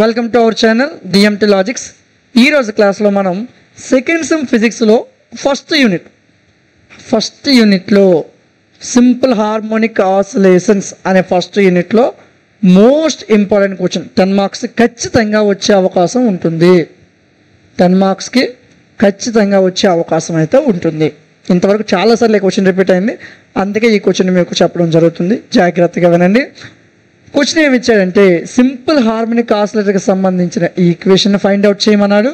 Welcome to our channel DMT logics. ఈరోజు క్లాస్లో మనం సెకండ్ సెమ్ ఫిజిక్స్లో ఫస్ట్ యూనిట్లో సింపుల్ హార్మోనిక్ ఆసిలేషన్స్ అనే ఫస్ట్ యూనిట్లో మోస్ట్ ఇంపార్టెంట్ క్వశ్చన్ 10 మార్క్స్ ఖచ్చితంగా వచ్చే అవకాశం ఉంటుంది. 10 మార్క్స్కి ఖచ్చితంగా వచ్చే అవకాశం అయితే ఉంటుంది. ఇంతవరకు చాలాసార్లు ఈ క్వశ్చన్ రిపీట్ అయింది, అందుకే ఈ క్వశ్చన్ మీకు చెప్పడం జరుగుతుంది. జాగ్రత్తగా వినండి. క్వశ్చన్ ఏమి ఇచ్చాడంటే సింపుల్ హార్మోనిక్ ఆసిలేటర్కి సంబంధించిన ఈ ఈక్వేషన్ ఫైండ్ అవుట్ చేయమన్నాడు,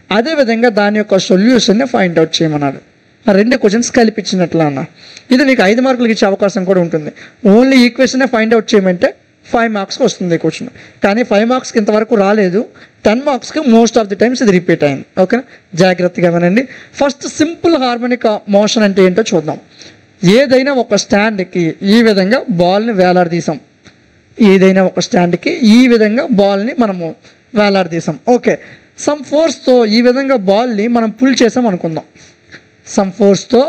అదేవిధంగా దాని యొక్క సొల్యూషన్ని ఫైండ్ అవుట్ చేయమన్నాడు. ఆ రెండు క్వశ్చన్స్ కలిపించినట్లు అన్న. ఇది నీకు 5 మార్కులకి ఇచ్చే అవకాశం కూడా ఉంటుంది. ఓన్లీ ఈక్వేషన్నే ఫైండ్ అవుట్ చేయమంటే 5 మార్క్స్కి వస్తుంది ఈ క్వశ్చన్. కానీ 5 మార్క్స్కి ఇంతవరకు రాలేదు, 10 మార్క్స్కి మోస్ట్ ఆఫ్ ది టైమ్స్ ఇది రిపీట్ అయింది. ఓకేనా, జాగ్రత్తగా వినండి. ఫస్ట్ సింపుల్ హార్మోనిక్ మోషన్ అంటే ఏంటో చూద్దాం. ఏదైనా ఒక స్టాండ్కి ఈ విధంగా బాల్ని వేలాడదీసాం, ఏదైనా ఒక స్టాండ్కి ఈ విధంగా బాల్ని మనము వేలాడదీసాం. ఓకే, సమ్ ఫోర్స్తో ఈ విధంగా బాల్ని మనం పుల్ చేసాం అనుకుందాం. సమ్ ఫోర్స్తో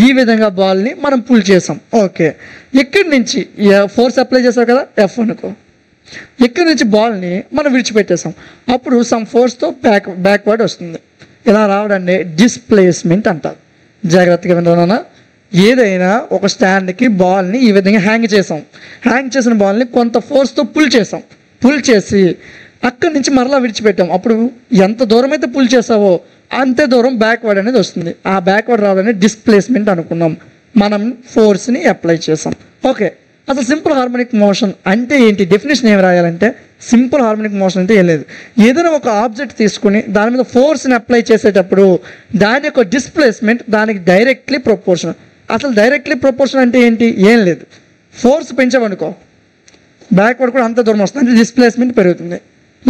ఈ విధంగా బాల్ని మనం పుల్ చేసాం. ఓకే, ఇక్కడి నుంచి ఫోర్స్ అప్లై చేసాం కదా, ఎఫ్ అనుకో. ఇక్కడి నుంచి బాల్ని మనం విడిచిపెట్టేసాం, అప్పుడు సమ్ ఫోర్స్తో బ్యాక్వర్డ్ వస్తుంది. ఇలా రావడాన్ని డిస్ప్లేస్మెంట్ అంటారు. జాగ్రత్తగా విన్నానా. ఏదైనా ఒక స్టాండ్కి బాల్ని ఈ విధంగా హ్యాంగ్ చేసాం, హ్యాంగ్ చేసిన బాల్ని కొంత ఫోర్స్తో పుల్ చేసాం, పుల్ చేసి అక్కడి నుంచి మరలా విడిచిపెట్టాం. అప్పుడు ఎంత దూరం అయితే పుల్ చేసావో అంతే దూరం బ్యాక్వర్డ్ అనేది వస్తుంది. ఆ బ్యాక్వర్డ్ రావడాన్ని డిస్ప్లేస్మెంట్ అనుకున్నాం. మనం ఫోర్స్ని అప్లై చేసాం. ఓకే, అసలు సింపుల్ హార్మోనిక్ మోషన్ అంటే ఏంటి, డెఫినేషన్ ఏమి రాయాలంటే సింపుల్ హార్మోనిక్ మోషన్ అంటే ఏం లేదు, ఏదైనా ఒక ఆబ్జెక్ట్ తీసుకుని దాని మీద ఫోర్స్ని అప్లై చేసేటప్పుడు దాని యొక్క డిస్ప్లేస్మెంట్ దానికి డైరెక్ట్లీ ప్రపోర్షనల్. అసలు డైరెక్ట్లీ ప్రపోర్షన్ అంటే ఏంటి, ఏం లేదు. ఫోర్స్ పెంచామనుకో బ్యాక్వర్డ్ కూడా అంత దూరం వస్తుంది, అంటే డిస్ప్లేస్మెంట్ పెరుగుతుంది.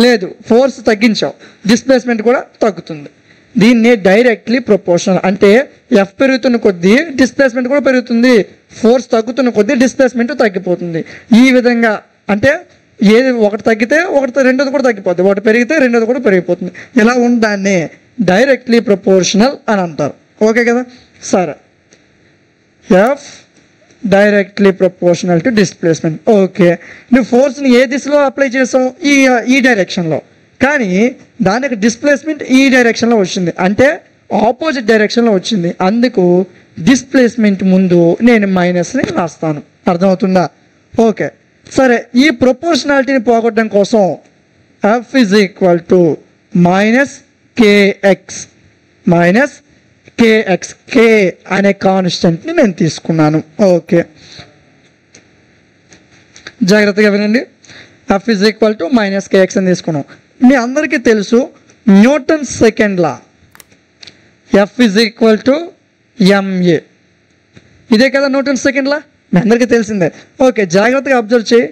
లేదు, ఫోర్స్ తగ్గించావు, డిస్ప్లేస్మెంట్ కూడా తగ్గుతుంది. దీన్నే డైరెక్ట్లీ ప్రపోర్షనల్ అంటే ఎఫ్ పెరుగుతున్న కొద్దీ డిస్ప్లేస్మెంట్ కూడా పెరుగుతుంది, ఫోర్స్ తగ్గుతున్న కొద్దీ డిస్ప్లేస్మెంట్ తగ్గిపోతుంది. ఈ విధంగా అంటే ఏది ఒకటి తగ్గితే రెండోది కూడా తగ్గిపోతుంది, ఒకటి పెరిగితే రెండోది కూడా పెరిగిపోతుంది. ఇలా దాన్ని డైరెక్ట్లీ ప్రపోర్షనల్ అని అంటారు. ఓకే కదా, సరే. F directly proportional to displacement. Okay, నువ్వు ఫోర్స్ని ఏ దిశలో అప్లై చేసావు, ఈ డైరెక్షన్లో, కానీ దానికి డిస్ప్లేస్మెంట్ ఈ డైరెక్షన్లో వచ్చింది, అంటే ఆపోజిట్ డైరెక్షన్లో వచ్చింది. అందుకు డిస్ప్లేస్మెంట్ ముందు నేను మైనస్ని రాస్తాను. అర్థమవుతుందా? ఓకే, సరే. ఈ ప్రపోర్షనాలిటీని పోగొట్టడం కోసం F is equal to minus KX, K అనే కాన్స్టెంట్ని నేను తీసుకున్నాను. ఓకే, జాగ్రత్తగా వినండి. F is equal to minus KX అని తీసుకున్నాం. మీ అందరికీ తెలుసు Newton second law, F is equal to MA. ఇదే కదా న్యూటన్ సెకండ్ లా, మీ అందరికీ తెలిసిందే. ఓకే, జాగ్రత్తగా అబ్జర్వ్ చేయి.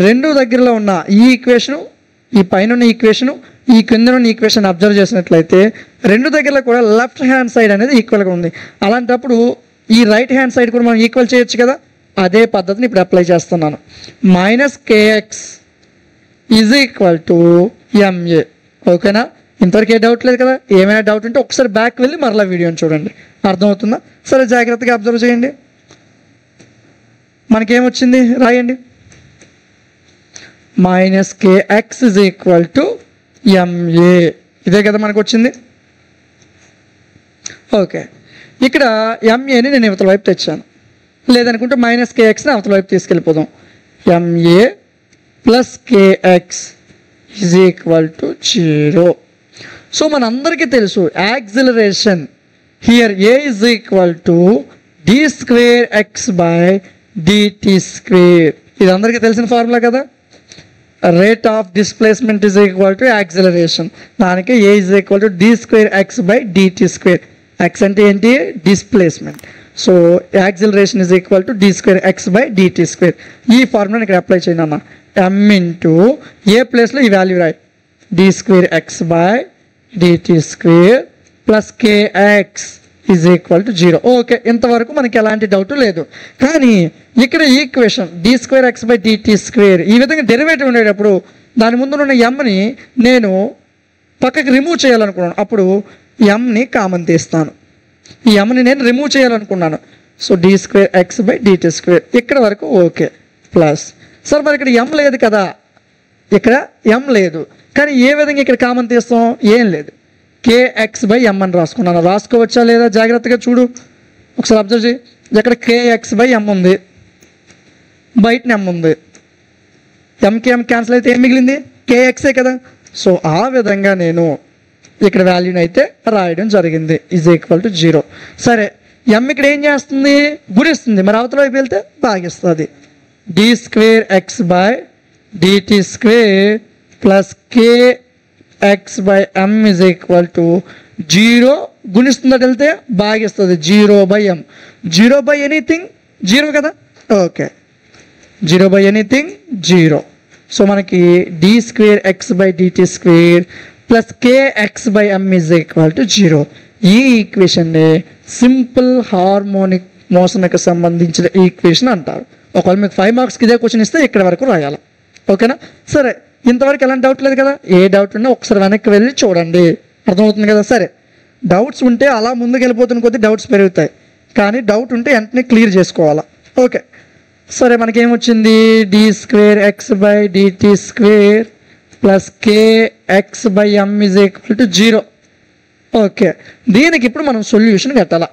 రెండు దగ్గరలో ఉన్న ఈ ఈక్వేషను, ఈ పైన ఉన్న ఈక్వేషను, ఈ కింద ఉన్న ఈక్వేషన్ అబ్జర్వ్ చేసినట్లయితే రెండు దగ్గరలో కూడా లెఫ్ట్ హ్యాండ్ సైడ్ అనేది ఈక్వల్గా ఉంది. అలాంటప్పుడు ఈ రైట్ హ్యాండ్ సైడ్ కూడా మనం ఈక్వల్ చేయొచ్చు కదా. అదే పద్ధతిని ఇప్పుడు అప్లై చేస్తున్నాను. Minus KX is equal to MA. ఓకేనా, ఇంతవరకు ఏ డౌట్ లేదు కదా. ఏమైనా డౌట్ ఉంటే ఒకసారి బ్యాక్ వెళ్ళి మరలా వీడియోని చూడండి, అర్థమవుతుందా? సరే, జాగ్రత్తగా అబ్జర్వ్ చేయండి. మనకేమొచ్చింది రాయండి. Minus KX is equal to MA, ఇదే కదా మనకు వచ్చింది. ఓకే, ఇక్కడ ఎంఏని నేను అవతల వైపు తెచ్చాను, లేదనుకుంటే మైనస్ కేఎక్స్ని అవతల వైపు తీసుకెళ్ళిపోదాం. MA plus KX is equal to 0. So మనందరికీ తెలుసు acceleration here A is equal to D square X by DT square. ఇది అందరికీ తెలిసిన ఫార్ములా కదా. Rate of displacement is equal to acceleration, దానికి A is equal to D square X by DT square. X అంటే ఏంటి, displacement. So acceleration is equal to D square X by DT square. ఈ ఫార్ములాని ఇక్కడ apply చేయండి అన్న. ఎమ్ into ఏ ప్లేస్లో ఈ వాల్యూ రాయి, D square X by DT square plus KX is equal to 0. Okay, ఇంతవరకు మనకి ఎలాంటి డౌట్ లేదు. కానీ ఇక్కడ equation D square X by DT square ఈ విధంగా డెరివేటివ్ ఉండేటప్పుడు దాని ముందు ఉన్న ఎమ్ని నేను పక్కకి రిమూవ్ చేయాలనుకున్నాను. అప్పుడు ఎమ్ని కామన్ తీస్తాను, ఈ ఎమ్ని నేను రిమూవ్ చేయాలనుకున్నాను. So D square X by DT square ఇక్కడ వరకు ఓకే, ప్లస్. సార్ మరి ఇక్కడ ఎం లేదు కదా, ఇక్కడ ఎం లేదు, కానీ ఏ విధంగా ఇక్కడ కామన్ తీస్తాం? ఏం లేదు, kx/m అని రాసుకున్నాను. రాసుకోవచ్చా లేదా జాగ్రత్తగా చూడు, ఒకసారి అబ్జర్వ్ చేయి. ఇక్కడ kx/m ఉంది, బయట m ఉంది, mకి m క్యాన్సిల్ అయితే ఏం మిగిలింది? kxే కదా. సో ఆ విధంగా నేను ఇక్కడ వాల్యూని అయితే రాయడం జరిగింది, = 0. సరే, m ఇక్కడ ఏం చేస్తుంది? గుణిస్తుంది. మరి అవతల వైపు వెళ్తే భాగిస్తుంది. d²x/dt² plus kx/m = 0. గుణిస్తుందట వెళ్తే భాగిస్తుంది 0/m. 0/ఎనీథింగ్ 0 కదా. ఓకే, 0/ఎనీథింగ్ 0. సో మనకి d²x/dt² ప్లస్ kx/m = 0. ఈ ఈక్వేషన్ని సింపుల్ హార్మోనిక్ మోషన్కి సంబంధించిన ఈక్వేషన్ అంటారు. ఒకవేళ మీకు 5 మార్క్స్కి ఇదే క్వశ్చన్ ఇస్తే ఇక్కడ వరకు రాయాలి. ఓకేనా? సరే, ఇంతవరకు ఎలాంటి డౌట్ లేదు కదా. ఏ డౌట్ ఉన్నా ఒకసారి వెనక్కి వెళ్ళి చూడండి, అర్థమవుతుంది కదా. సరే, డౌట్స్ ఉంటే అలా ముందుకు వెళ్ళిపోతున్న కొద్దీ డౌట్స్ పెరుగుతాయి, కానీ డౌట్ ఉంటే వెంటనే క్లియర్ చేసుకోవాలా. ఓకే, సరే, మనకేమొచ్చింది? d²x/dt² plus kx/m = 0. ఓకే, దీనికి ఇప్పుడు మనం సొల్యూషన్ కట్టాలా.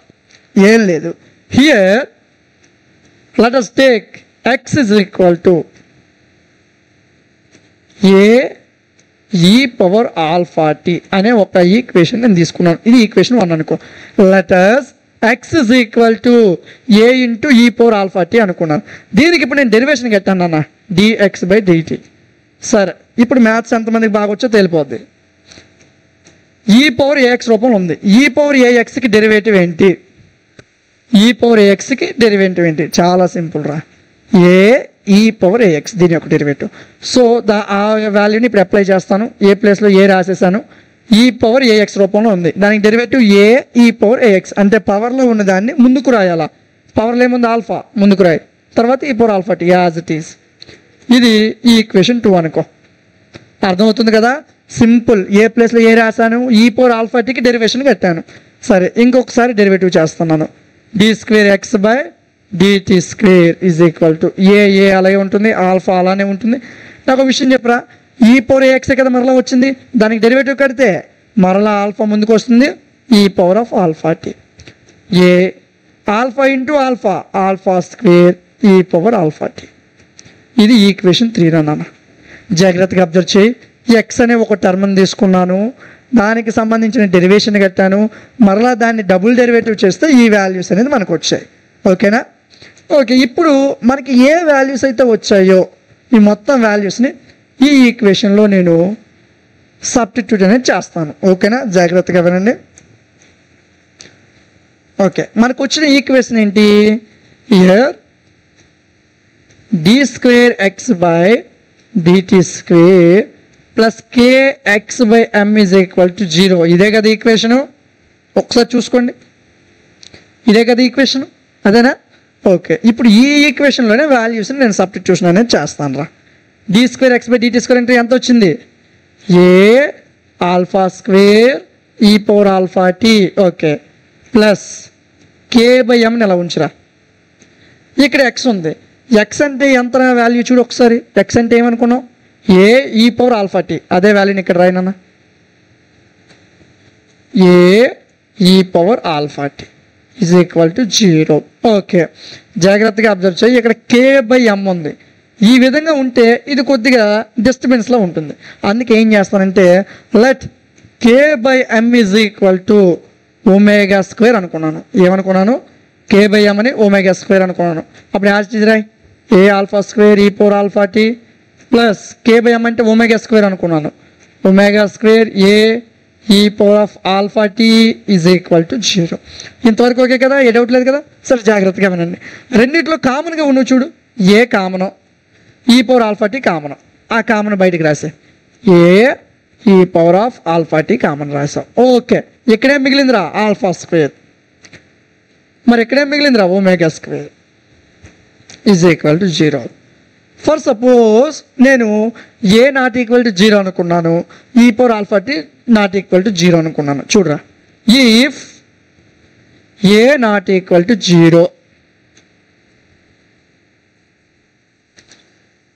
ఏం లేదు, here let us take x = ae⁴t అనే ఒక ఈక్వేషన్ నేను తీసుకున్నాను. ఇది ఈక్వేషన్ 1 అనుకో. Let us x = a × e⁴t అనుకున్నాను. దీనికి ఇప్పుడు నేను డెరివేషన్ కట్టాను అన్న, dx/dt. సరే, ఇప్పుడు మ్యాథ్స్ ఎంతమందికి బాగా వచ్చో తెలిపోద్ది. e⁴ax రూపంలో ఉంది. e⁴axకి డెరివేటివ్ ఏంటి? e⁴axకి డెరివేటివ్ ఏంటి? చాలా సింపుల్ రా, ae⁴ax దీని యొక్క డెరివేటివ్. సో ఆ వాల్యూని ఇప్పుడు అప్లై చేస్తాను. ఏ ప్లేస్లో ఏ రాసేసాను, e⁴ax రూపంలో ఉంది. దానికి డెరివేటివ్ ae⁴ax అంటే పవర్లో ఉన్న దాన్ని ముందుకు రాయాలా. పవర్లో ఏముంది? ఆల్ఫా, ముందుకు రాయి. తర్వాత e⁴t యాజ్ ఇట్ ఈస్. ఇది ఈ ఈక్వేషన్ 2 అనుకో. అర్థమవుతుంది కదా. సింపుల్, ఏ ప్లేస్లో ఏ రాశాను, e⁴t డెరివేషన్ కట్టాను. సరే, ఇంకొకసారి డెరివేటివ్ చేస్తున్నాను. d²x/dt² a అలాగే ఉంటుంది, ఆల్ఫా అలానే ఉంటుంది. నాకు ఒక విషయం చెప్పరా, e⁴ax కదా మరలా వచ్చింది, దానికి డెరివేటివ్ కడితే మరలా ఆల్ఫా ముందుకు వస్తుంది, e⁴t. ఏ ఆల్ఫా ఇంటూ ఆల్ఫా, α²e⁴t. ఇది ఈక్వేషన్ 3 అన్నాను. జాగ్రత్తగా అబ్జర్వ్ చేయి. ఎక్స్ అనే ఒక టర్మ్ని తీసుకున్నాను, దానికి సంబంధించిన డెరివేషన్ కట్టాను, మరలా దాన్ని డబుల్ డెరివేటివ్ చేస్తే ఈ వాల్యూస్ అనేది మనకు వచ్చాయి. ఓకేనా? ఓకే, ఇప్పుడు మనకి ఏ వాల్యూస్ అయితే వచ్చాయో ఈ మొత్తం వాల్యూస్ని ఈ ఈక్వేషన్లో నేను సబ్స్టిట్యూట్ అనేది చేస్తాను. ఓకేనా? జాగ్రత్తగా వినండి. ఓకే, మనకు వచ్చిన ఈక్వేషన్ ఏంటి? Here d²x/dt² plus kx/m = 0. ఇదే కదా ఈక్వేషను, ఒకసారి చూసుకోండి. ఇదే కదా ఈక్వేషను, అదేనా? ఓకే, ఇప్పుడు ఈ ఈక్వేషన్లోనే వాల్యూస్ని నేను సబ్స్టిట్యూషన్ అనేది చేస్తాను రా. d²x/dt² అంటే ఎంత వచ్చింది? a⁴e⁴t. ఓకే, ప్లస్ k/m ఎలా ఉంచురా. ఇక్కడ ఎక్స్ ఉంది, ఎక్స్ అంటే ఎంత వాల్యూ చూడు ఒకసారి. ఎక్స్ అంటే ఏమనుకున్నావు? ae⁴t. అదే వాల్యూని ఇక్కడ రాయనన్నా, ae⁴t = 0. ఓకే, జాగ్రత్తగా అబ్జర్వ్ చేయి. ఇక్కడ k/m ఉంది. ఈ విధంగా ఉంటే ఇది కొద్దిగా డిస్టర్బెన్స్లో ఉంటుంది. అందుకే ఏం చేస్తానంటే లెట్ k/m = ω² అనుకున్నాను. ఏమనుకున్నాను? k/m అని ω² అనుకున్నాను. అప్పుడు యాజ్ ఇట్ ఈజ్ రాయ్, a⁴e⁴t ప్లస్ k/m అంటే ω² అనుకున్నాను. ω² ae⁴t = 0. ఇంతవరకు ఓకే కదా, ఏ డౌట్ లేదు కదా. సరే, జాగ్రత్తగా వినండి. రెండిట్లో కామన్గా ఉన్నవి చూడు. ఏ కామను, e⁴t కామను. ఆ కామన్ బయటికి రాసే, ae⁴t కామన్ రాసాం. ఓకే, ఇక్కడేం మిగిలిందిరా? α². మరి ఇక్కడేం మిగిలిందిరా? ω² = 0. ఫర్ సపోజ్ నేను a ≠ 0 అనుకున్నాను, e⁴t ≠ 0 అనుకున్నాను. చూడరా, ఇఫ్ a ≠ 0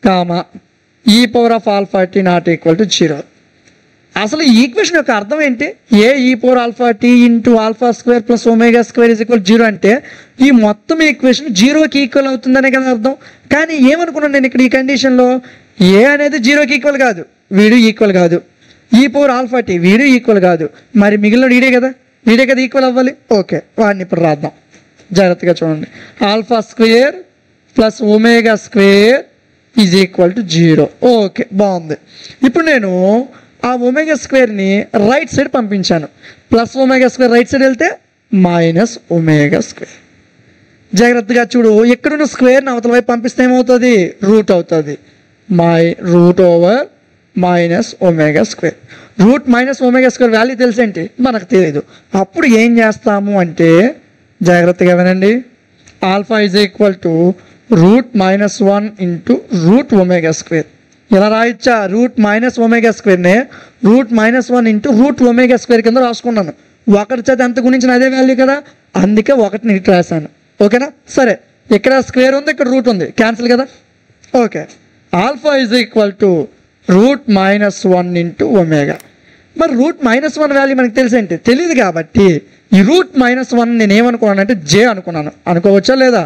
కామా e⁴t ≠ 0, అసలు ఈ ఈక్వేషన్ యొక్క అర్థం ఏంటి? A E power alpha T into alpha square plus omega square is equal 0 అంటే ఈ మొత్తం ఈక్వేషన్ 0కి ఈక్వల్ అవుతుందనే కదా అర్థం. కానీ ఏమనుకున్నాను నేను ఇక్కడ ఈ కండిషన్లో, ఏ అనేది 0కి ఈక్వల్ కాదు, వీడు ఈక్వల్ కాదు. ఈ పవర్ ఆల్ఫా టీ వీడు ఈక్వల్ కాదు, మరి మిగిలిన వీడే కదా ఈక్వల్ అవ్వాలి. ఓకే, వాడిని ఇప్పుడు రాద్దాం, జాగ్రత్తగా చూడండి. Alpha square plus omega square is equal to 0. Okay, బాగుంది. ఇప్పుడు నేను ఆ ఒమేగా స్క్వేర్ని రైట్ సైడ్ పంపించాను. Plus omega square right side వెళ్తే మైనస్ ఒమేగా స్క్వేర్. జాగ్రత్తగా చూడు, ఎక్కడున్న స్క్వేర్ని అవతల వైపు పంపిస్తే ఏమవుతుంది? రూట్ అవుతుంది. Root over minus omega square. Root minus omega square value తెలిసేంటి? మనకు తెలియదు. అప్పుడు ఏం చేస్తాము అంటే, జాగ్రత్తగా వినండి, alpha is equal to root minus 1 into root omega square. ఇలా రాయొచ్చా? రూట్ మైనస్ ఒమేగా స్క్వేర్నే root minus 1 into root omega square కింద రాసుకున్నాను. ఒకటి చేత ఎంత గుణించిన అదే వాల్యూ కదా, అందుకే ఒకటిని ఇటు రాశాను. ఓకేనా? సరే, ఇక్కడ స్క్వేర్ ఉంది, ఇక్కడ రూట్ ఉంది, క్యాన్సిల్ కదా. Okay, alpha is equal to root minus 1 into omega. మరి రూట్ మైనస్ 1 వాల్యూ మనకు తెలిసేంటి? తెలియదు కాబట్టి ఈ రూట్ మైనస్ 1 నేను ఏమనుకున్నాను అంటే జే అనుకున్నాను. అనుకోవచ్చా లేదా?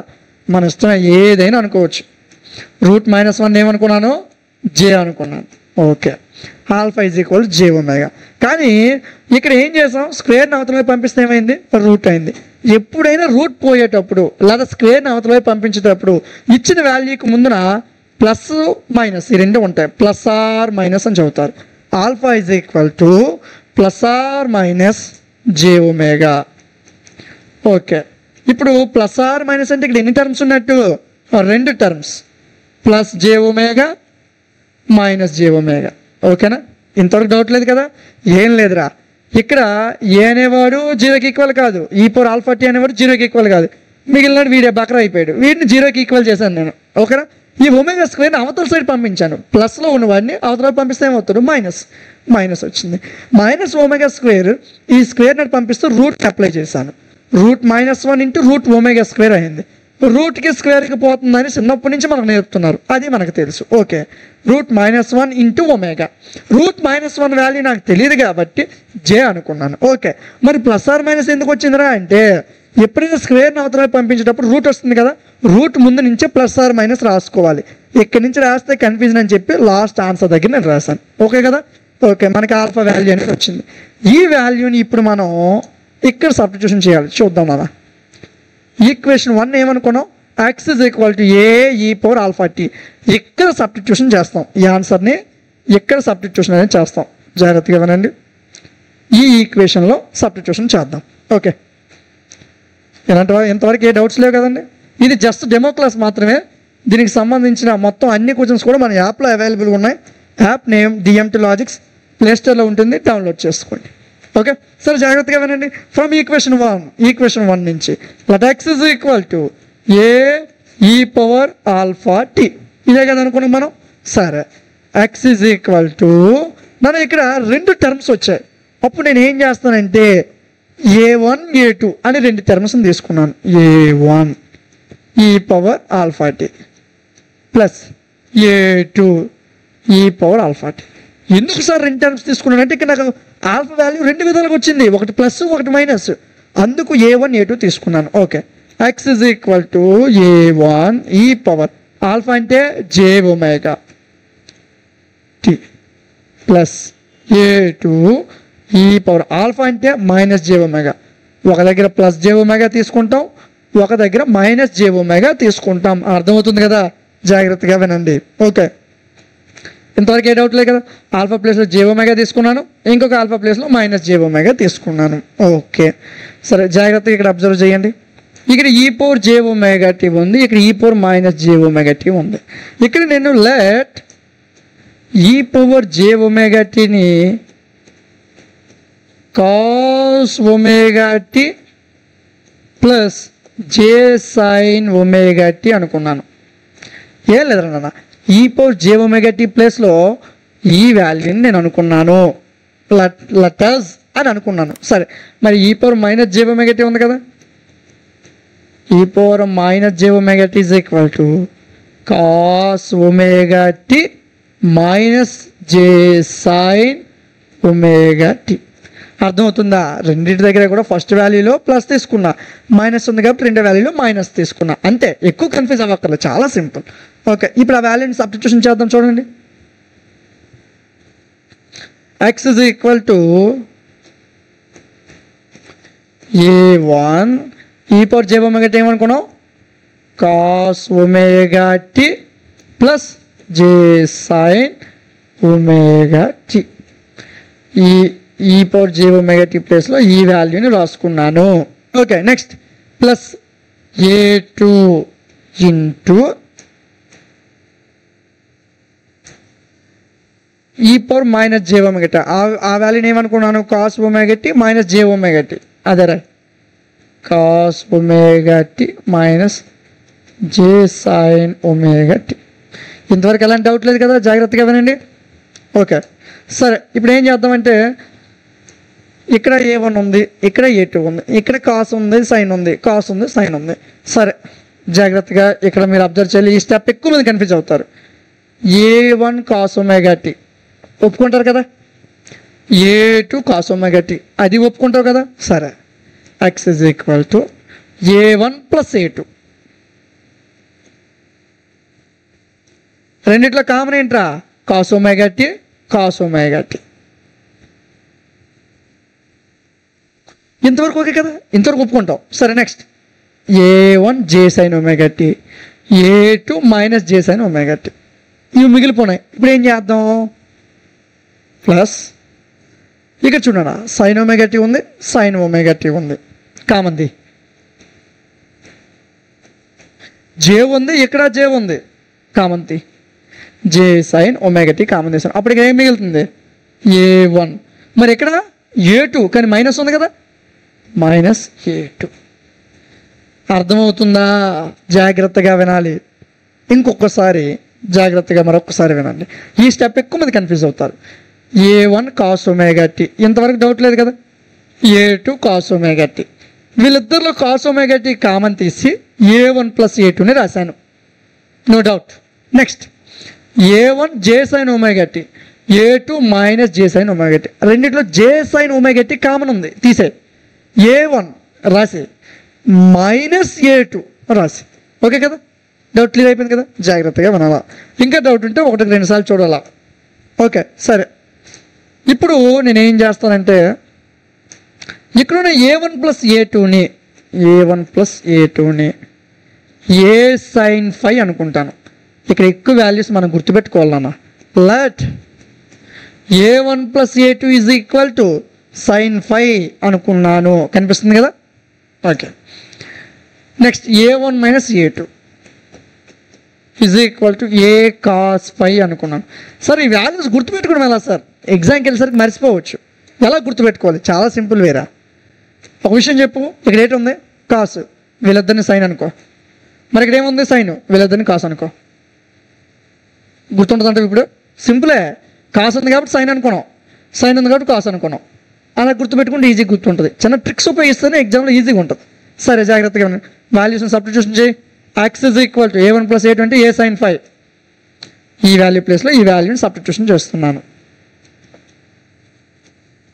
మన ఇష్టం, ఏదైనా అనుకోవచ్చు. Route minus 1 ఏమనుకున్నాను? జే అనుకున్నాను. Okay, alpha is equal J omega. కానీ ఇక్కడ ఏం చేసాం? స్క్వేర్ని అవతల వైపు పంపిస్తే ఏమైంది? రూట్ అయింది. ఎప్పుడైనా రూట్ పోయేటప్పుడు లేదా స్క్వేర్ని అవతల వైపు పంపించేటప్పుడు ఇచ్చిన వాల్యూకి ముందున ప్లస్ మైనస్ ఈ రెండు ఉంటాయి. ప్లస్ ఆర్ మైనస్ అని చెబుతారు. Alpha is equal to plus R minus J omega. Okay, ఇప్పుడు ప్లస్ ఆర్ మైనస్ అంటే ఇక్కడ ఎన్ని టర్మ్స్ ఉన్నట్టు? 2 terms, plus J omega minus J omega. ఓకేనా? ఇంతవరకు డౌట్ లేదు కదా? ఏం లేదురా. ఇక్కడ ఏ అనేవాడు 0కి ఈక్వల్ కాదు, ఈ పవర్ ఆల్ఫా టీ అనేవాడు 0కి ఈక్వల్ కాదు. మిగిలిన వీడే బకరా అయిపోయాడు, వీడిని 0కి ఈక్వల్ చేశాను నేను. ఓకేనా? ఈ ఒమేగా స్క్వేర్ని అవతల సైడ్ పంపించాను. ప్లస్లో ఉన్నవాడిని అవతల పంపిస్తే ఏమవుతాడు? మైనస్ వచ్చింది. మైనస్ ఒమేగా స్క్వేర్, ఈ స్క్వేర్ని పంపిస్తూ రూట్ అప్లై చేశాను. Route minus 1 into root omega square అయింది. రూట్కి స్క్వేర్కి పోతుందని చిన్నప్పటి నుంచి మనకు నేర్పుతున్నారు, అది మనకు తెలుసు. Okay, route minus 1 into omega. Route minus 1 value నాకు తెలియదు కాబట్టి జే అనుకున్నాను. ఓకే, మరి ప్లస్ ఆర్ మైనస్ ఎందుకు వచ్చిందిరా అంటే, ఎప్పుడైనా స్క్వేర్ని అవతల పంపించేటప్పుడు రూట్ వస్తుంది కదా, రూట్ ముందు నుంచే ప్లస్ ఆర్ మైనస్ రాసుకోవాలి. ఇక్కడి నుంచి రాస్తే కన్ఫ్యూజన్ అని చెప్పి లాస్ట్ ఆన్సర్ దగ్గర నేను రాశాను. ఓకే కదా? ఓకే, మనకి ఆల్ఫా వాల్యూ అనేది వచ్చింది. ఈ వాల్యూని ఇప్పుడు మనం ఇక్కడ సబ్స్టిట్యూషన్ చేయాలి. చూద్దాం అలా. ఈక్వేషన్ 1 ఏమనుకున్నాం? X is equal to A E power alpha T. ఇక్కడ సబ్స్టిట్యూషన్ చేస్తాం. ఈ ఆన్సర్ని ఇక్కడ సబ్స్టిట్యూషన్ అనేది చేస్తాం. జాగ్రత్తగా వినండి, ఈ ఈక్వేషన్లో సబ్స్టిట్యూషన్ చేద్దాం. ఓకే, ఇంతవరకు ఏ డౌట్స్ లేవు కదండి. ఇది జస్ట్ డెమో క్లాస్ మాత్రమే. దీనికి సంబంధించిన మొత్తం అన్ని క్వశ్చన్స్ కూడా మన యాప్లో అవైలబుల్గా ఉన్నాయి. యాప్ నేమ్ డిఎంటీ లాజిక్స్, ప్లేస్టోర్లో ఉంటుంది, డౌన్లోడ్ చేసుకోండి. ఓకే, సరే జాగ్రత్తగా వినండి. ఫ్రమ్ ఈక్వేషన్ 1 నుంచి let X is equal to A E power alpha tea. ఇదే కదా అనుకున్నాం మనం. సరే, ఎక్స్ ఇజ్ ఈక్వల్ టు, మనం ఇక్కడ 2 టర్మ్స్ వచ్చాయి. అప్పుడు నేను ఏం చేస్తానంటే A1 A2 అని 2 టర్మ్స్ని తీసుకున్నాను. A1 ఈ power alpha tea plus A2 ఈ పవర్ ఆల్ఫా టీ. ఎందుకు సార్ 2 టర్మ్స్ తీసుకున్నానంటే ఇక్కడ నాకు ఆల్ఫా వాల్యూ 2 విధాలుగా వచ్చింది, ఒకటి ప్లస్ ఒకటి మైనస్, అందుకు A1 A2 తీసుకున్నాను. Okay, X is equal to A1 ఈ పవర్ ఆల్ఫా అంటే జే ఒమేగా టీ ప్లస్ A2 ఈ పవర్ ఆల్ఫా అంటే మైనస్ జే ఒమేగా. ఒక దగ్గర ప్లస్ జే ఒమేగా తీసుకుంటాం, ఒక దగ్గర మైనస్ జే ఒమేగా తీసుకుంటాం. అర్థమవుతుంది కదా? జాగ్రత్తగా వినండి. ఓకే, ఇంతవరకు ఏ డౌట్ లేదు కదా? ఆల్ఫా ప్లేస్లో జే ఒమేగా తీసుకున్నాను, ఇంకొక ఆల్ఫా ప్లేస్లో మైనస్ జే ఒమేగా తీసుకున్నాను. ఓకే, సరే జాగ్రత్తగా ఇక్కడ అబ్జర్వ్ చేయండి. ఇక్కడ E power J omega T ఉంది, ఇక్కడ E power minus J omega T ఉంది. ఇక్కడ నేను let E power J omega టీని cos omega T plus J sine omega T అనుకున్నాను. ఏం లేదరా నాన్న, ఈ పవర్ జే ఒమేగా టీ ప్లేస్లో ఈ వాల్యూని నేను అనుకున్నాను, లెటర్స్ అని అనుకున్నాను. సరే, మరి E power minus J omega T ఉంది కదా, E power minus J omega T is equal to cos omega T minus J sine omega T. అర్థమవుతుందా? రెండింటి దగ్గర కూడా ఫస్ట్ వాల్యూలో ప్లస్ తీసుకున్నా, మైనస్ ఉంది కాబట్టి రెండో వాల్యూలో మైనస్ తీసుకున్నా, అంతే. ఎక్కువ కన్ఫ్యూజ్ అవ్వక్కర్లేదు, చాలా సింపుల్. ఓకే, ఇప్పుడు ఆ వాల్యూని సబ్స్టిట్యూషన్ చేద్దాం. చూడండి, x is equal to a1 e power j omega t ఏమనుకున్నాం? cos omega t plus j sin omega t. ఈ e power j omega t ప్లేస్లో ఈ వాల్యూని రాసుకున్నాను. Okay, next plus a2 into E power minus J omega T. ఆ వాల్యూని ఏమనుకున్నాను? Cos omega T minus J omega T. అదే రా, cos omega T minus J sine omega T. ఇంతవరకు ఎలాంటి డౌట్ లేదు కదా, జాగ్రత్తగా వినండి. ఓకే, సరే, ఇప్పుడు ఏం చేద్దామంటే ఇక్కడ A1 ఉంది, ఇక్కడ A2 ఉంది, ఇక్కడ కాస్ ఉంది, సైన్ ఉంది, కాస్ ఉంది, సైన్ ఉంది. సరే, జాగ్రత్తగా ఇక్కడ మీరు అబ్జర్వ్ చేయాలి. ఈ స్టెప్ ఎక్కువ మంది కన్ఫ్యూజ్ అవుతారు. A1 కాస్ ఒమేగా టీ ఒప్పుకుంటారు కదా, A2 కాస్ ఒమేగా టీ అది ఒప్పుకుంటారు కదా. సరే, x is equal to A1 plus A2. రెండిట్లో కామన్ ఏంట్రా? Cos omega T, cos omega T. ఇంతవరకు ఓకే కదా, ఇంతవరకు ఒప్పుకుంటాం. సరే, next A1 J sine omega T, A2 minus J sine omega T. ఇవి మిగిలిపోయినాయి. ఇప్పుడు ఏం చేద్దాం? ప్లస్ ఇక్కడ చూడనా, సైన్ ఒమేగా టీ ఉంది, సైన్ ఒమేగా టీ ఉంది, కామంది. జే ఉంది, ఇక్కడ జే ఉంది, కామంతి. J sine omega T common చేశాను. అప్పుడు ఇక్కడ ఏం మిగులుతుంది? A1. మరి ఇక్కడ A2, కానీ మైనస్ ఉంది కదా, మైనస్ A2. అర్థమవుతుందా? జాగ్రత్తగా వినాలి. ఇంకొకసారి జాగ్రత్తగా మరొకసారి వినండి. ఈ స్టెప్ ఎక్కువ మంది కన్ఫ్యూజ్ అవుతారు. A1 కాస్ ఒమేగా టీ, ఇంతవరకు డౌట్ లేదు కదా. A2 కాస్ ఒమేగా టీ, వీళ్ళిద్దరిలో కాస్ ఒమేగా టీ కామన్ తీసి A1 ప్లస్ A2ని రాశాను, no doubt. Next A1 J sine omega T, A2 minus J sine omega T. రెండిట్లో J sine omega T common ఉంది, తీసే. A1 రాసి మైనస్ A2 రాసి. Okay కదా, డౌట్ క్లియర్ అయిపోయింది కదా. జాగ్రత్తగా వినాలా, ఇంకా డౌట్ ఉంటే 1-2 సార్లు చూడాలా. ఓకే, సరే. ఇప్పుడు నేనేం చేస్తానంటే ఇక్కడ A1 ప్లస్ A2ని ఏ సైన్ ఫై అనుకుంటాను. ఇక్కడ ఎక్కువ వాల్యూస్ మనం గుర్తుపెట్టుకోవాలన్నా. Let A1 plus A2 is equal to sine phi అనుకున్నాను, కనిపిస్తుంది కదా. Okay, next A1 minus A2 is equal to A cos phi అనుకున్నాను. సార్, ఈ వాల్యూస్ గుర్తుపెట్టుకోవడం ఎలా సార్? ఎగ్జామ్కి వెళ్ళేసరికి మర్చిపోవచ్చు. ఎలా గుర్తుపెట్టుకోవాలి? చాలా సింపుల్ వేరా. ఒక విషయం చెప్పు, ఇక్కడ ఏంటి ఉంది? కాసు, వీళ్ళిద్దరిని సైన్ అనుకో. మరి ఇక్కడ ఏముంది? సైన్, వీళ్ళిద్దరిని కాసు అనుకో. గుర్తుంటుందంటే ఇప్పుడు సింపులే. కాసు ఉంది కాబట్టి సైన్ అనుకున్నాం, సైన్ ఉంది కాబట్టి కాసు అనుకున్నాం. అలా గుర్తుపెట్టుకుంటే ఈజీగా గుర్తుంటుంది. చిన్న ట్రిక్స్ ఉపయోగిస్తేనే ఎగ్జామ్లో ఈజీగా ఉంటుంది. సరే, జాగ్రత్తగా వాల్యూస్ని సబ్స్టిట్యూషన్ చేయి. x is equal to A1 plus A2 అంటే ఏ సైన్ ఫై. ఈ వాల్యూ ప్లేస్లో ఈ వాల్యూని సబ్స్టిట్యూషన్ చేస్తున్నాను.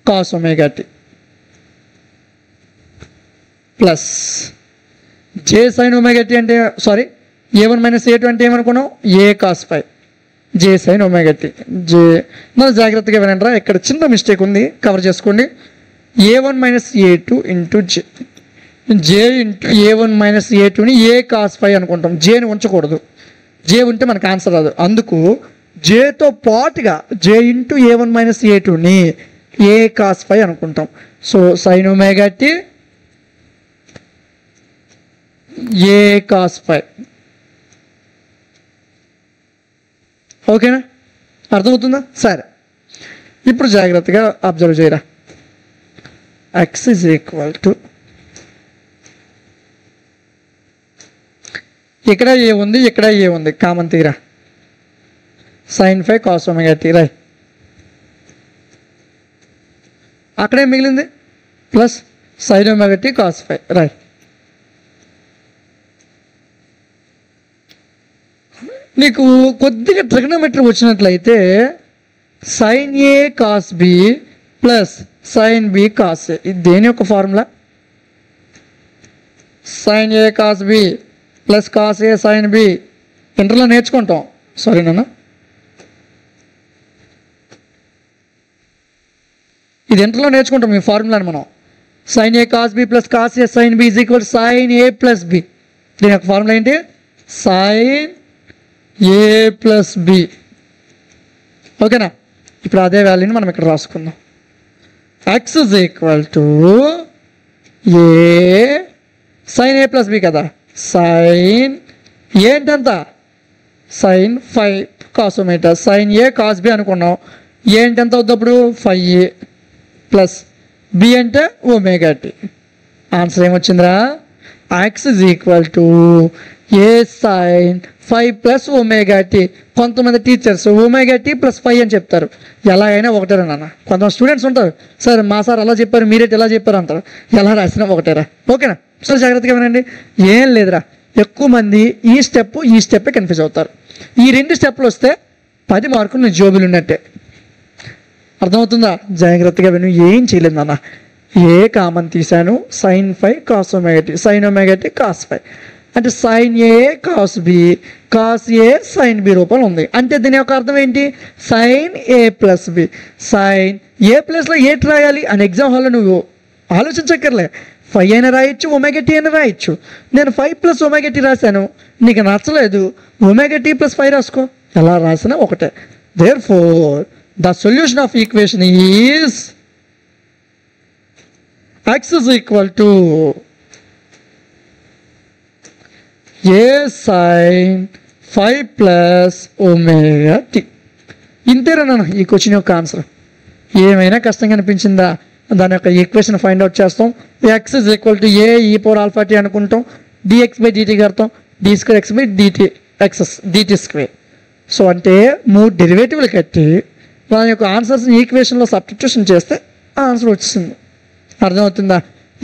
Cos omega T plus J sine omega tea అంటే, సారీ, A1 మైనస్ A2 అంటే ఏమనుకున్నాం? ఏ కాస్ ఫై, జే సైన్ ఒమేగా టీ. జే, మనం జాగ్రత్తగా వినండి. ఇక్కడ చిన్న మిస్టేక్ ఉంది, కవర్ చేసుకోండి. A1 మైనస్ A2 ఇంటూ జే, జే ఇంటూ A1 మైనస్ A2ని ఏ కాస్ ఫై అనుకుంటాం. జేని ఉంచకూడదు, జే ఉంటే మనకు ఆన్సర్ రాదు. అందుకు జేతో పాటుగా జే ఇంటూ A1 మైనస్ A2ని ఏ కాస్ ఫై అనుకుంటాం. సో సైన్ ఒమేగా టీ ఏ కాస్ ఫై. ఓకేనా, అర్థమవుతుందా? సరే, ఇప్పుడు జాగ్రత్తగా అబ్జర్వ్ చేయరా. x is equal to, ఇక్కడ ఏ ఉంది, ఇక్కడ ఏ ఉంది, కామన్ తీరా. Sine phi cos omega T రాయ్. అక్కడే మిగిలింది plus sine omega T cos phi రాయ్. నీకు కొద్దిగా ట్రిగ్నోమెట్రీ వచ్చినట్లయితే sine A cos B plus sine B cos A. ఇది దేని యొక్క formula? Sine A cos B plus cos A sine B. ఇంటర్లో నేర్చుకుంటాం. సారీ నాన్న, ఇది ఇంటర్లో నేర్చుకుంటాం ఈ ఫార్ములాని మనం. Sine A cos B plus cos A sine B is equal sine A plus B. దీని యొక్క ఫార్ములా ఏంటి? Sine A plus B. ఓకేనా? ఇప్పుడు అదే వాల్యూని మనం ఇక్కడ రాసుకుందాం. X is equal to A sine A plus B కదా. సైన్ ఏంటంత? సైన్ 5 కాసోమీటర్. సైన్ ఏ కాస్ బి అనుకున్నాం. ఏంటంత అవుద్దప్పుడు? 5a ప్లస్ బి అంటే ఒమేగా టీ. ఆన్సర్ ఏమొచ్చిందిరా? X is equal to A sign 5 plus omega tea. కొంతమంది టీచర్స్ ఒమేగా టీ ప్లస్ 5 అని చెప్తారు. ఎలా అయినా ఒకటేరా నాన్న. కొంతమంది స్టూడెంట్స్ ఉంటారు, సార్ మా సార్ అలా చెప్పారు, మీరేటి ఎలా చెప్పారు అంటారు. ఎలా రాసినా ఒకటేరా. ఓకేనా? సో జాగ్రత్తగా వినండి. ఏం లేదురా, ఎక్కువ మంది ఈ స్టెప్ కన్ఫ్యూజ్ అవుతారు. ఈ 2 స్టెప్లు వస్తే 10 మార్కులు నేను జోబులు ఉన్నట్టే. అర్థమవుతుందా? జాగ్రత్తగా విను. ఏం చేయలేదు నాన్న. ఏ కామన్ తీశాను, sine 5 cos omega T, sine omega T cos 5 అంటే sine A cos B, cos A sine B రూపంలో ఉంది. అంటే దీని యొక్క అర్థం ఏంటి? Sine A plus B. Sine A ప్లస్లో ఏటి రాయాలి అని ఎగ్జామ్ హాల్లో నువ్వు ఆలోచించక్కర్లే. 5 అయినా రాయొచ్చు, ఒమేగా టీ అయినా రాయొచ్చు. నేను 5 ప్లస్ ఒమేగా టీ రాశాను, నీకు నచ్చలేదు, ఒమేగా టీ ప్లస్ 5 రాసుకో. ఎలా రాసినా ఒకటే. Therefore the solution of equation is x is equal to a sin 5 plus omega t. ఇంతేనా నాన్న ఈ క్వశ్చన్ యొక్క ఆన్సర్? ఏమైనా కష్టంగా అనిపించిందా? దాని యొక్క ఈక్వేషన్ ఫైండ్ అవుట్ చేస్తాం. X is equal to A E power alpha T అనుకుంటాం. డిఎక్స్ బై డిటీ కడతాం. D square X by DT excess DT square. So అంటే 3 డెరివేటివ్లు కట్టి దాని యొక్క ఆన్సర్స్ని ఈక్వేషన్లో సబ్స్టిట్యూషన్ చేస్తే ఆన్సర్ వచ్చింది. అర్థమవుతుందా?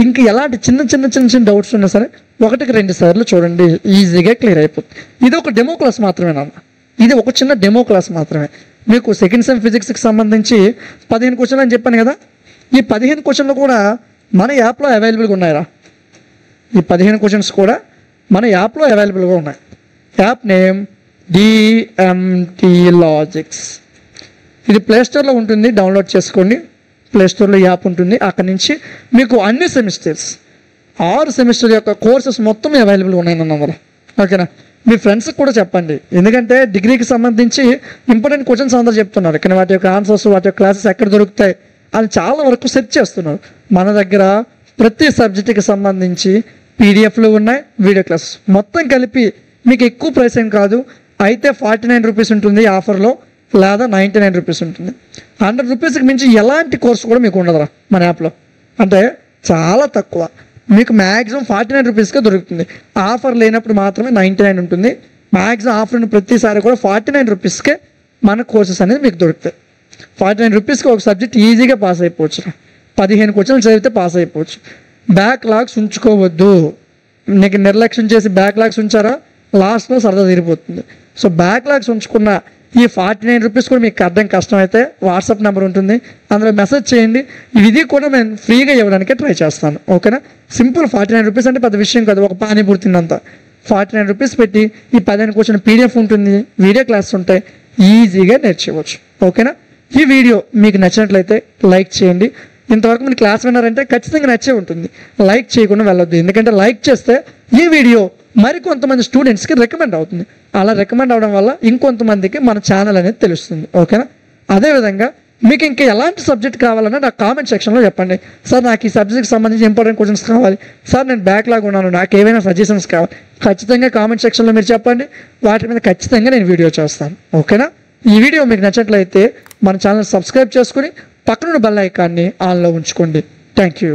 ఇంకా ఎలాంటి చిన్న డౌట్స్ ఉన్నా సరే 1కి 2 సార్లు చూడండి, ఈజీగా క్లియర్ అయిపోతుంది. ఇది ఒక డెమో క్లాస్ మాత్రమే నాన్న. ఇది ఒక చిన్న డెమో క్లాస్ మాత్రమే. మీకు సెకండ్ సెమ్ ఫిజిక్స్కి సంబంధించి 15 క్వశ్చన్లు అని చెప్పాను కదా. ఈ 15 క్వశ్చన్లు కూడా మన యాప్లో అవైలబుల్గా ఉన్నాయిరా. ఈ 15 క్వశ్చన్స్ కూడా మన యాప్లో అవైలబుల్గా ఉన్నాయి. App name DMT logics. ఇది ప్లేస్టోర్లో ఉంటుంది, డౌన్లోడ్ చేసుకోండి. ప్లేస్టోర్లో యాప్ ఉంటుంది. అక్కడి నుంచి మీకు అన్ని సెమిస్టర్స్ 6 సెమిస్టర్ యొక్క కోర్సెస్ మొత్తం అవైలబుల్ ఉన్నాయి అందులో. ఓకేనా? మీ ఫ్రెండ్స్కి కూడా చెప్పండి. ఎందుకంటే డిగ్రీకి సంబంధించి ఇంపార్టెంట్ క్వశ్చన్స్ అందరూ చెప్తున్నారు, కానీ వాటి యొక్క ఆన్సర్స్, వాటి యొక్క క్లాసెస్ ఎక్కడ దొరుకుతాయి అని చాలా వరకు సెర్చ్ చేస్తున్నారు. మన దగ్గర ప్రతి సబ్జెక్టుకి సంబంధించి పీడిఎఫ్లు ఉన్నాయి, వీడియో క్లాసెస్ మొత్తం కలిపి మీకు ఎక్కువ ప్రైస్ ఏం కాదు. అయితే 49 రూపీస్ ఉంటుంది ఆఫర్లో, లేదా 99 రూపీస్ ఉంటుంది. 100 రూపీస్కి మించి ఎలాంటి కోర్సు కూడా మీకు ఉండదురా మన యాప్లో. అంటే చాలా తక్కువ. మీకు మ్యాక్సిమం 49 రూపీస్కే దొరుకుతుంది. ఆఫర్ లేనప్పుడు మాత్రమే 99 ఉంటుంది. మ్యాక్సిమం ఆఫర్ ఉన్న ప్రతిసారి కూడా 49 రూపీస్కే మన కోర్సెస్ అనేది మీకు దొరుకుతాయి. 49 రూపీస్కి ఒక సబ్జెక్ట్ ఈజీగా పాస్ అయిపోవచ్చు. 15 క్వశ్చన్లు చదివితే పాస్ అయిపోవచ్చు. బ్యాక్లాగ్స్ ఉంచుకోవద్దు. నీకు నిర్లక్ష్యం చేసి బ్యాక్లాగ్స్ ఉంచారా, లాస్ట్లో సరదా తీరిపోతుంది. సో బ్యాక్లాగ్స్ ఉంచుకున్న ఈ 49 రూపీస్ కూడా మీకు అర్థం కష్టమైతే వాట్సాప్ నెంబర్ ఉంటుంది, అందులో మెసేజ్ చేయండి. ఇది కూడా నేను ఫ్రీగా ఇవ్వడానికి ట్రై చేస్తాను. ఓకేనా? సింపుల్ 49 రూపీస్ అంటే పెద్ద విషయం కాదు, ఒక పానీపూరి తిన్నంత. 49 రూపీస్ పెట్టి ఈ 15 క్వశ్చన్ పీడిఎఫ్ ఉంటుంది, వీడియో క్లాస్ ఉంటాయి, ఈజీగా నేర్చుకోవచ్చు. ఓకేనా? ఈ వీడియో మీకు నచ్చినట్లయితే లైక్ చేయండి. ఇంతవరకు మీరు క్లాస్ విన్నారంటే ఖచ్చితంగా నచ్చే ఉంటుంది. లైక్ చేయకుండా వెళ్ళొద్దు, ఎందుకంటే లైక్ చేస్తే ఈ వీడియో మరికొంతమంది స్టూడెంట్స్కి రికమెండ్ అవుతుంది. అలా రికమెండ్ అవడం వల్ల ఇంకొంతమందికి మన ఛానల్ అనేది తెలుస్తుంది. ఓకేనా? అదేవిధంగా మీకు ఇంకా ఎలాంటి సబ్జెక్ట్ కావాలన్నా నాకు కామెంట్ సెక్షన్లో చెప్పండి. సార్ నాకు ఈ సబ్జెక్ట్కి సంబంధించి ఇంపార్టెంట్ క్వశ్చన్స్ కావాలి, సార్ నేను బ్యాక్లాగ్ ఉన్నాను, నాకు ఏవైనా సజెషన్స్ కావాలి, ఖచ్చితంగా కామెంట్ సెక్షన్లో మీరు చెప్పండి. వాటి మీద ఖచ్చితంగా నేను వీడియో చేస్తాను. ఓకేనా? ఈ వీడియో మీకు నచ్చినట్లయితే మన ఛానల్ సబ్స్క్రైబ్ చేసుకుని పక్కనున్న బెల్ ఐకాన్ని ఆన్లో ఉంచుకోండి. Thank you.